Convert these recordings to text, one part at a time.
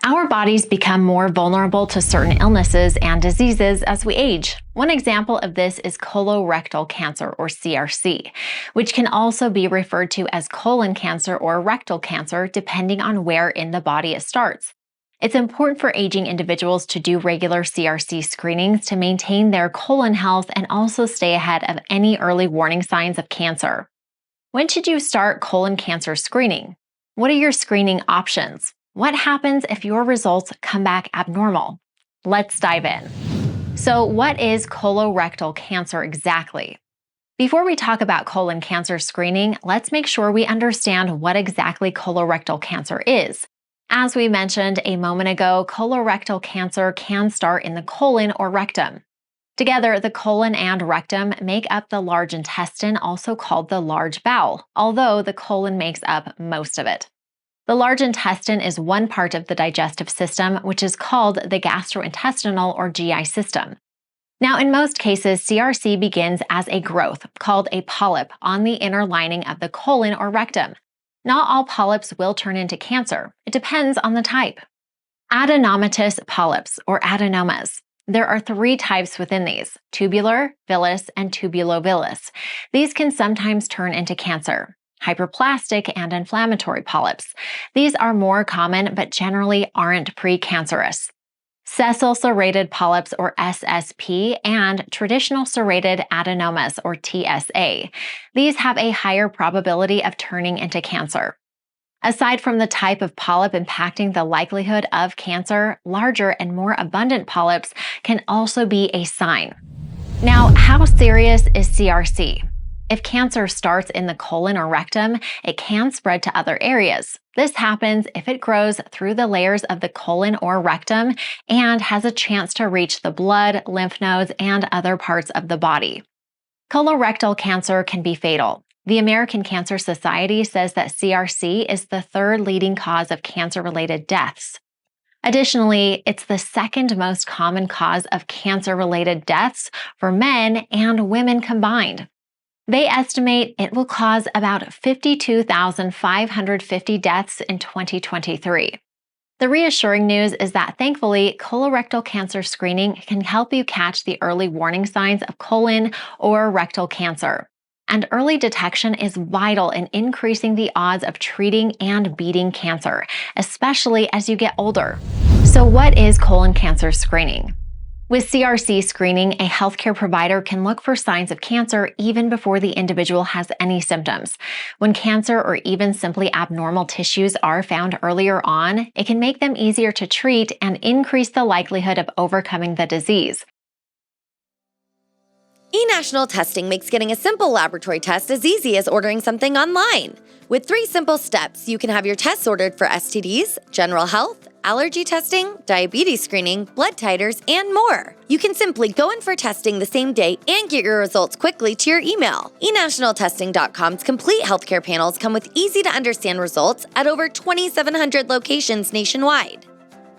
Our bodies become more vulnerable to certain illnesses and diseases as we age. One example of this is colorectal cancer, or CRC, which can also be referred to as colon cancer or rectal cancer, depending on where in the body it starts. It's important for aging individuals to do regular CRC screenings to maintain their colon health and also stay ahead of any early warning signs of cancer. When should you start colon cancer screening? What are your screening options? What happens if your results come back abnormal? Let's dive in. So, what is colorectal cancer exactly? Before we talk about colon cancer screening, let's make sure we understand what exactly colorectal cancer is. As we mentioned a moment ago, colorectal cancer can start in the colon or rectum. Together, the colon and rectum make up the large intestine, also called the large bowel, although the colon makes up most of it. The large intestine is one part of the digestive system, which is called the gastrointestinal or GI system. Now, in most cases, CRC begins as a growth called a polyp on the inner lining of the colon or rectum. Not all polyps will turn into cancer. It depends on the type. Adenomatous polyps, or adenomas. There are three types within these: tubular, villous, and tubulovillous. These can sometimes turn into cancer. Hyperplastic and inflammatory polyps. These are more common but generally aren't precancerous. Sessile serrated polyps, or SSP, and traditional serrated adenomas, or TSA. These have a higher probability of turning into cancer. Aside from the type of polyp impacting the likelihood of cancer, larger and more abundant polyps can also be a sign. Now, how serious is CRC? If cancer starts in the colon or rectum, it can spread to other areas. This happens if it grows through the layers of the colon or rectum and has a chance to reach the blood, lymph nodes, and other parts of the body. Colorectal cancer can be fatal. The American Cancer Society says that CRC is the third leading cause of cancer-related deaths. Additionally, it's the second most common cause of cancer-related deaths for men and women combined. They estimate it will cause about 52,550 deaths in 2023. The reassuring news is that thankfully, colorectal cancer screening can help you catch the early warning signs of colon or rectal cancer. And early detection is vital in increasing the odds of treating and beating cancer, especially as you get older. So, what is colon cancer screening? With CRC screening, a healthcare provider can look for signs of cancer even before the individual has any symptoms. When cancer or even simply abnormal tissues are found earlier on, it can make them easier to treat and increase the likelihood of overcoming the disease. eNational testing makes getting a simple laboratory test as easy as ordering something online. With 3 simple steps, you can have your tests ordered for STDs, general health, allergy testing, diabetes screening, blood titers, and more. You can simply go in for testing the same day and get your results quickly to your email. eNationalTesting.com's complete healthcare panels come with easy-to-understand results at over 2,700 locations nationwide.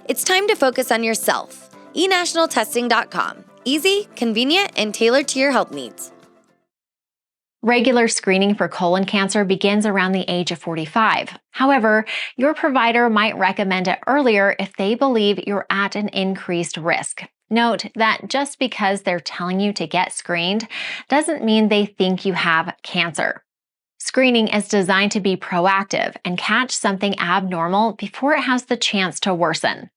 It's time to focus on yourself. eNationalTesting.com. Easy, convenient, and tailored to your health needs. Regular screening for colon cancer begins around the age of 45. However, your provider might recommend it earlier if they believe you're at an increased risk. Note that just because they're telling you to get screened doesn't mean they think you have cancer. Screening is designed to be proactive and catch something abnormal before it has the chance to worsen.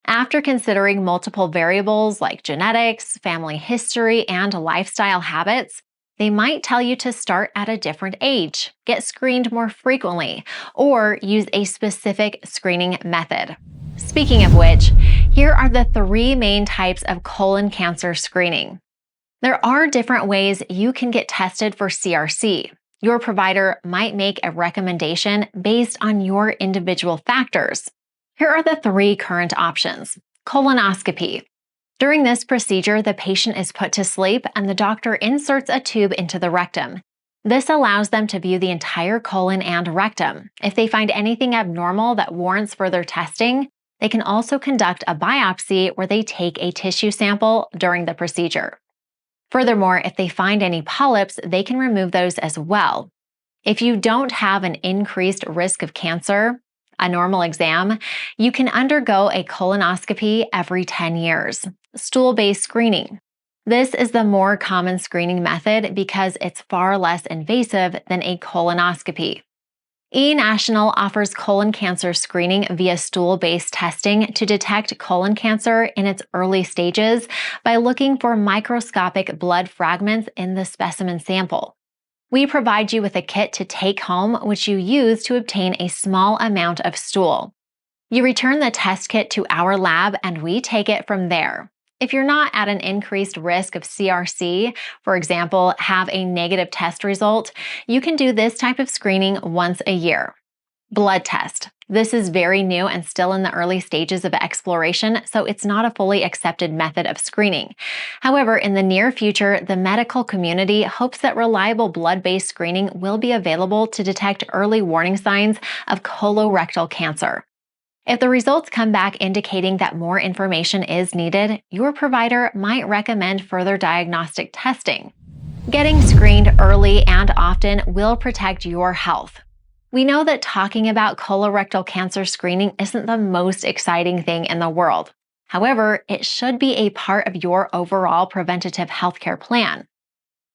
After considering multiple variables like genetics, family history, and lifestyle habits, they might tell you to start at a different age, get screened more frequently, or use a specific screening method. Speaking of which, here are the 3 main types of colon cancer screening. There are different ways you can get tested for CRC. Your provider might make a recommendation based on your individual factors. Here are the 3 current options. Colonoscopy. During this procedure, the patient is put to sleep and the doctor inserts a tube into the rectum. This allows them to view the entire colon and rectum. If they find anything abnormal that warrants further testing, they can also conduct a biopsy where they take a tissue sample during the procedure. Furthermore, if they find any polyps, they can remove those as well. If you don't have an increased risk of cancer, a normal exam, you can undergo a colonoscopy every 10 years. Stool-based screening. This is the more common screening method because it's far less invasive than a colonoscopy. eNational offers colon cancer screening via stool-based testing to detect colon cancer in its early stages by looking for microscopic blood fragments in the specimen sample. We provide you with a kit to take home, which you use to obtain a small amount of stool. You return the test kit to our lab and we take it from there. If you're not at an increased risk of CRC, for example, have a negative test result, you can do this type of screening once a year. Blood test. This is very new and still in the early stages of exploration, so it's not a fully accepted method of screening. However, in the near future, the medical community hopes that reliable blood-based screening will be available to detect early warning signs of colorectal cancer. If the results come back indicating that more information is needed, your provider might recommend further diagnostic testing. Getting screened early and often will protect your health. We know that talking about colorectal cancer screening isn't the most exciting thing in the world. However, it should be a part of your overall preventative healthcare plan.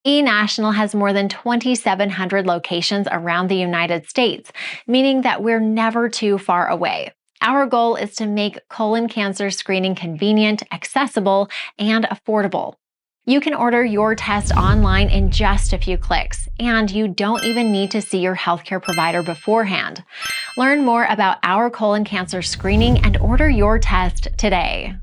eNational has more than 2,700 locations around the United States, meaning that we're never too far away. Our goal is to make colon cancer screening convenient, accessible, and affordable. You can order your test online in just a few clicks, and you don't even need to see your healthcare provider beforehand. Learn more about our colon cancer screening and order your test today.